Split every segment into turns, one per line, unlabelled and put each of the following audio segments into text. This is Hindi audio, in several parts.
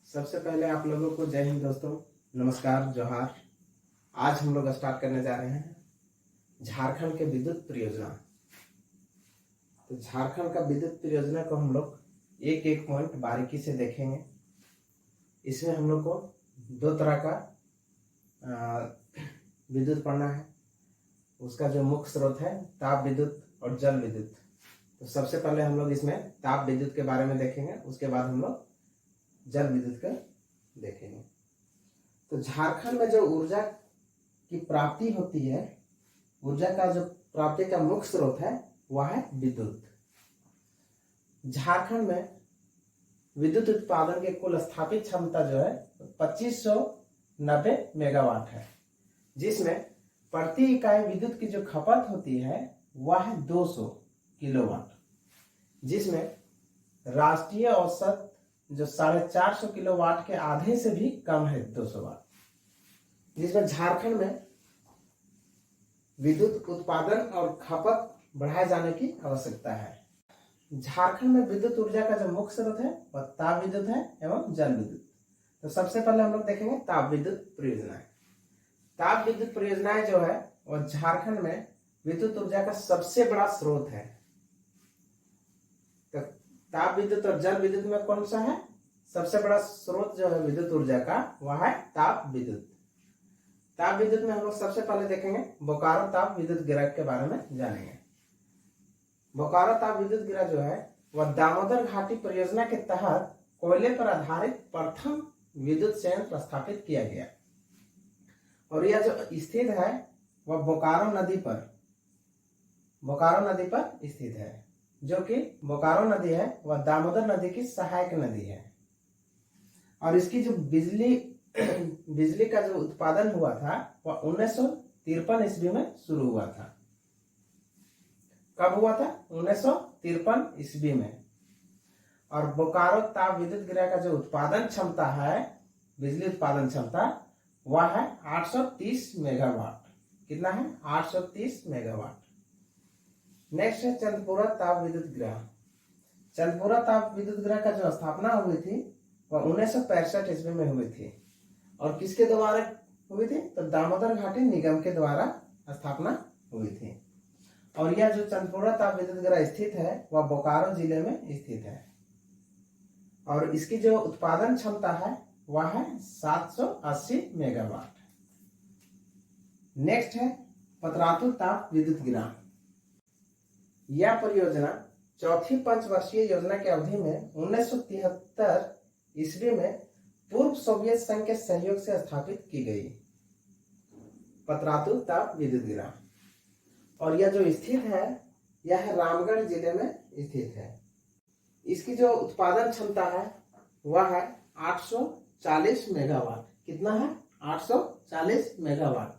सबसे पहले आप लोगों को जय हिंद दोस्तों, नमस्कार, जोहार। आज हम लोग स्टार्ट करने जा रहे हैं झारखंड के विद्युत परियोजना। तो झारखंड का विद्युत परियोजना को हम लोग एक एक पॉइंट बारीकी से देखेंगे। इसमें हम लोग को दो तरह का विद्युत पढ़ना है। उसका जो मुख्य स्रोत है ताप विद्युत और जल विद्युत। तो सबसे पहले हम लोग इसमें ताप विद्युत के बारे में देखेंगे, उसके बाद हम लोग जल विद्युत का देखेंगे। तो झारखंड में जो ऊर्जा की प्राप्ति होती है, ऊर्जा का जो प्राप्ति का मुख्य स्रोत है वह है विद्युत। झारखंड में विद्युत उत्पादन के कुल स्थापित क्षमता जो है 2590 मेगावाट है, जिसमें प्रति इकाई विद्युत की जो खपत होती है वह है 200 किलोवाट, जिसमें राष्ट्रीय औसत जो 450 किलोवाट के आधे से भी कम है 200 वाट, जिसमें झारखंड में विद्युत उत्पादन और खपत बढ़ाए जाने की आवश्यकता है। झारखंड में विद्युत ऊर्जा का जो मुख्य स्रोत है वह ताप विद्युत है एवं जल विद्युत। तो सबसे पहले हम लोग देखेंगे ताप विद्युत परियोजनाएं। ताप विद्युत परियोजनाएं जो है वह झारखंड में विद्युत ऊर्जा का सबसे बड़ा स्रोत है। तो ताप विद्युत और जल विद्युत में कौन सा है सबसे बड़ा स्रोत जो है विद्युत ऊर्जा का, वह है ताप विद्युत। ताप विद्युत में हम लोग सबसे पहले देखेंगे बोकारो ताप विद्युत गृह के बारे में जानेंगे। बोकारो ताप विद्युत गृह जो है वह दामोदर घाटी परियोजना के तहत कोयले पर आधारित प्रथम विद्युत संयंत्र स्थापित किया गया, और यह जो स्थित है वह बोकारो नदी पर स्थित है, जो कि बोकारो नदी है वह दामोदर नदी की सहायक नदी है। और इसकी जो बिजली का जो उत्पादन हुआ था वह 1953 ईस्वी में शुरू हुआ था। कब हुआ था? 1953 ईस्वी में। और बोकारो ताप विद्युत गृह का जो उत्पादन क्षमता है, बिजली उत्पादन क्षमता, वह है 830 मेगावाट। कितना है? 830 मेगावाट। नेक्स्ट है चंदपुरा ताप विद्युत गृह। चंदपुरा ताप विद्युत गृह का जो स्थापना हुई थी वह 1965 ईस्वी में हुई थी, और किसके द्वारा हुई थी? तो दामोदर घाटी निगम के द्वारा स्थापना हुई थी। और यह जो चंदपुरा ताप विद्युत गृह स्थित है वह बोकारो जिले में स्थित है, और इसकी जो उत्पादन क्षमता है वह है 780 मेगावाट। नेक्स्ट है पतरातू ताप विद्युत गृह। यह परियोजना चौथी पंचवर्षीय योजना की अवधि में 1973 ईस्वी में पूर्व सोवियत संघ के सहयोग से स्थापित की गई पतरातू ताप विद्युत गृह। और यह जो स्थित है यह रामगढ़ जिले में स्थित है। इसकी जो उत्पादन क्षमता है वह है 840 मेगावाट। कितना है? 840 मेगावाट।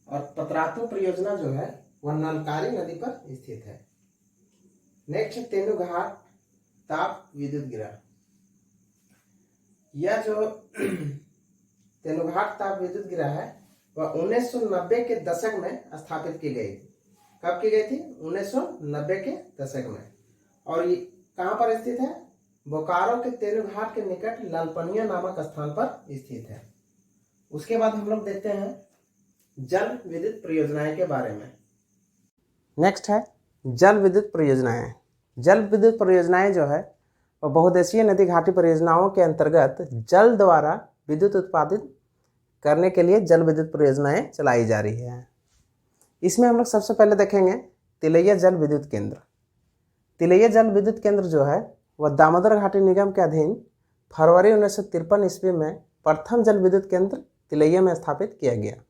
और पतरातू परियोजना जो है वह नलकारी नदी पर स्थित है। नेक्स्ट तेनुघाट ताप विद्युत गृह। यह जो तेनुघाट ताप विद्युत गृह है वह 1990 के दशक में स्थापित की गई। कब की गई थी? 1990 के दशक में। और ये कहां पर स्थित है? बोकारो के तेनुघाट के निकट लालपनिया नामक स्थान पर स्थित है। उसके बाद हम लोग देखते हैं जल विद्युत परियोजनाएं के बारे में। नेक्स्ट है जल विद्युत परियोजनाएं। जल विद्युत परियोजनाएं जो है वह बहुउद्देशीय नदी घाटी परियोजनाओं के अंतर्गत जल द्वारा विद्युत उत्पादित करने के लिए जल विद्युत परियोजनाएं चलाई जा रही है। इसमें हम लोग सबसे पहले देखेंगे तिलैया जल विद्युत केंद्र। तिलैया जल विद्युत केंद्र जो है वह दामोदर घाटी निगम के अधीन फरवरी 1953 ईस्वी में प्रथम जल विद्युत केंद्र तिलैया में स्थापित किया गया।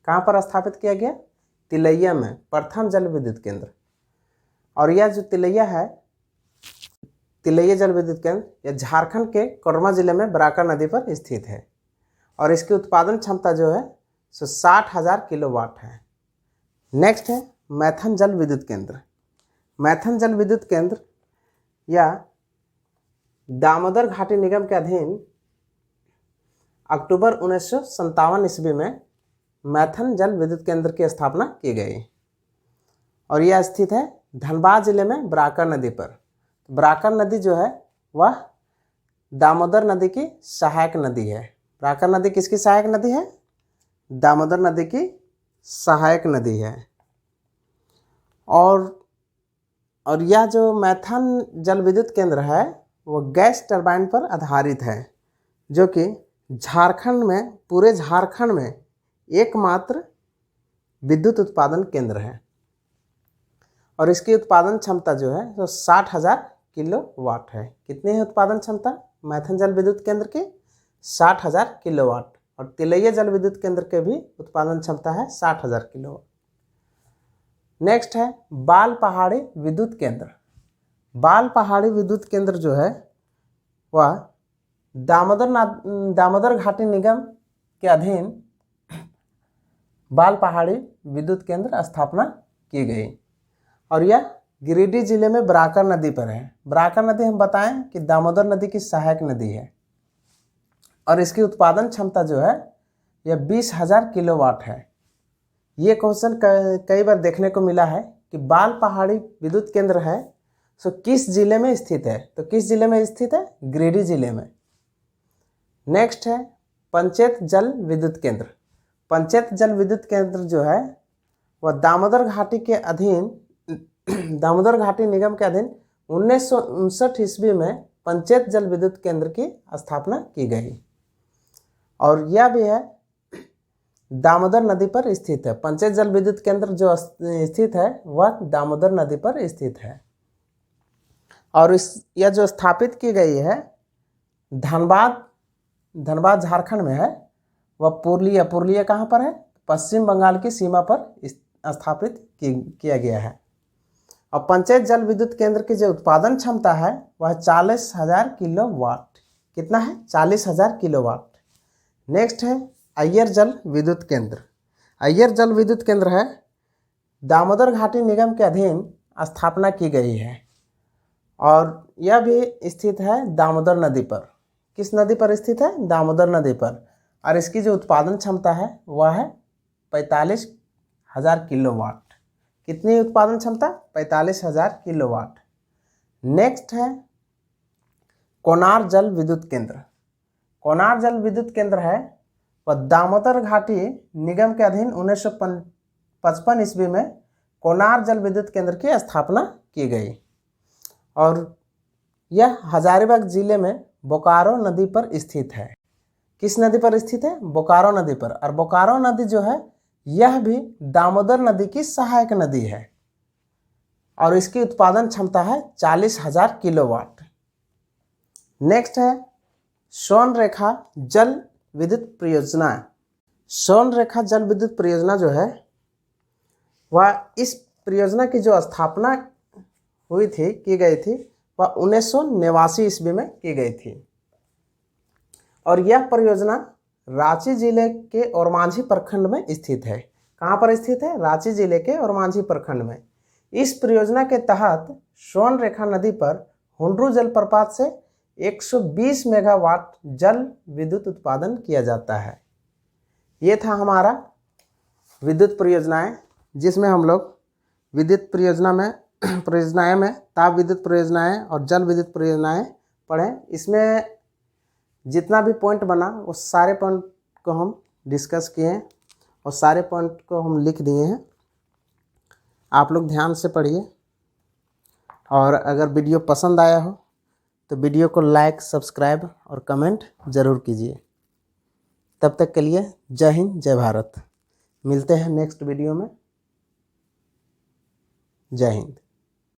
कहाँ पर स्थापित किया गया? तिलैया में प्रथम जल विद्युत केंद्र। और यह जो तिलैया है, तिलैया जल विद्युत केंद्र, यह झारखंड के कोडरमा जिले में बराकर नदी पर स्थित है, और इसकी उत्पादन क्षमता जो है 60,000 किलोवाट है। नेक्स्ट है मैथन जल विद्युत केंद्र। मैथन जल विद्युत केंद्र यह दामोदर घाटी निगम के अधीन अक्टूबर 1957 ईस्वी में मैथन जल विद्युत केंद्र की स्थापना की गई, और यह स्थित है धनबाद जिले में बराकर नदी पर। बराकर नदी जो है वह दामोदर नदी की सहायक नदी है। प्राकर नदी किसकी सहायक नदी है? दामोदर नदी की सहायक नदी है। और यह जो मैथन जल विद्युत केंद्र है वो गैस टरबाइन पर आधारित है, जो कि झारखंड में, पूरे झारखंड में एकमात्र विद्युत उत्पादन केंद्र है। और इसकी उत्पादन क्षमता जो है तो 60,000 किलोवाट है। कितनी है उत्पादन क्षमता मैथन जल विद्युत केंद्र की? 60,000 किलोवाट। और तिलैया जल विद्युत केंद्र के भी उत्पादन क्षमता है 60,000 किलोवाट। नेक्स्ट है बाल पहाड़ी विद्युत केंद्र। बाल पहाड़ी विद्युत केंद्र जो है वह दामोदर घाटी निगम के अधीन बाल पहाड़ी विद्युत केंद्र स्थापना की गई और यह गिरिडीह जिले में बराकर नदी पर है। बराकर नदी हम बताएं कि दामोदर नदी की सहायक नदी है और इसकी उत्पादन क्षमता जो है यह 20,000 किलोवाट है। ये क्वेश्चन कई बार देखने को मिला है कि बाल पहाड़ी विद्युत केंद्र है सो किस जिले में स्थित है? तो किस जिले में स्थित है? गिरिडीह जिले में। नेक्स्ट है पंचेत जल विद्युत केंद्र। पंचेत जल विद्युत केंद्र जो है वह दामोदर घाटी के अधीन, दामोदर घाटी निगम के अधीन 1959 ईस्वी में पंचेत जल विद्युत केंद्र की स्थापना की गई और यह भी है दामोदर नदी पर स्थित है। पंचेत जल विद्युत केंद्र जो स्थित है वह दामोदर नदी पर स्थित है और यह जो स्थापित की गई है धनबाद झारखंड में है। वह पुरुलिया कहाँ पर है? पश्चिम बंगाल की सीमा पर स्थापित किया गया है। और पंचेत जल विद्युत केंद्र की जो उत्पादन क्षमता है वह 40,000 किलोवाट। कितना है? 40,000 किलोवाट। नेक्स्ट है अय्यर जल विद्युत केंद्र। अय्यर जल विद्युत केंद्र है दामोदर घाटी निगम के अधीन स्थापना की गई है और यह भी स्थित है दामोदर नदी पर। किस नदी पर स्थित है? दामोदर नदी पर। और इसकी जो उत्पादन क्षमता है वह है 45,000 किलोवाट। कितनी उत्पादन क्षमता? 45,000 किलोवाट। नेक्स्ट है कोनार जल विद्युत केंद्र। कोनार जल विद्युत केंद्र है वह दामोदर घाटी निगम के अधीन 1955 ईस्वी में कोनार जल विद्युत केंद्र की स्थापना की गई और यह हजारीबाग जिले में बोकारो नदी पर स्थित है। किस नदी पर स्थित है? बोकारो नदी पर। और बोकारो नदी जो है यह भी दामोदर नदी की सहायक नदी है और इसकी उत्पादन क्षमता है 40,000 किलोवाट। नेक्स्ट है सोनरेखा जल विद्युत परियोजना। सोनरेखा जल विद्युत परियोजना जो है वह इस परियोजना की जो स्थापना की गई थी वह 1989 ईस्वी में की गई थी और यह परियोजना रांची जिले के ओरमांझी प्रखंड में स्थित है। कहाँ पर स्थित है? रांची जिले के ओरमांझी प्रखंड में। इस परियोजना के तहत सोनरेखा नदी पर हुंड्रू जलप्रपात से 120 मेगावाट जल विद्युत उत्पादन किया जाता है। ये था हमारा विद्युत परियोजनाएं, जिसमें हम लोग विद्युत परियोजनाएं में ताप विद्युत परियोजनाएं और जल विद्युत परियोजनाएं पढ़ें। इसमें जितना भी पॉइंट बना वो सारे पॉइंट को हम डिस्कस किए हैं और सारे पॉइंट को हम लिख दिए हैं। आप लोग ध्यान से पढ़िए और अगर वीडियो पसंद आया हो तो वीडियो को लाइक, सब्सक्राइब और कमेंट ज़रूर कीजिए। तब तक के लिए जय हिंद, जय भारत। मिलते हैं नेक्स्ट वीडियो में। जय हिंद।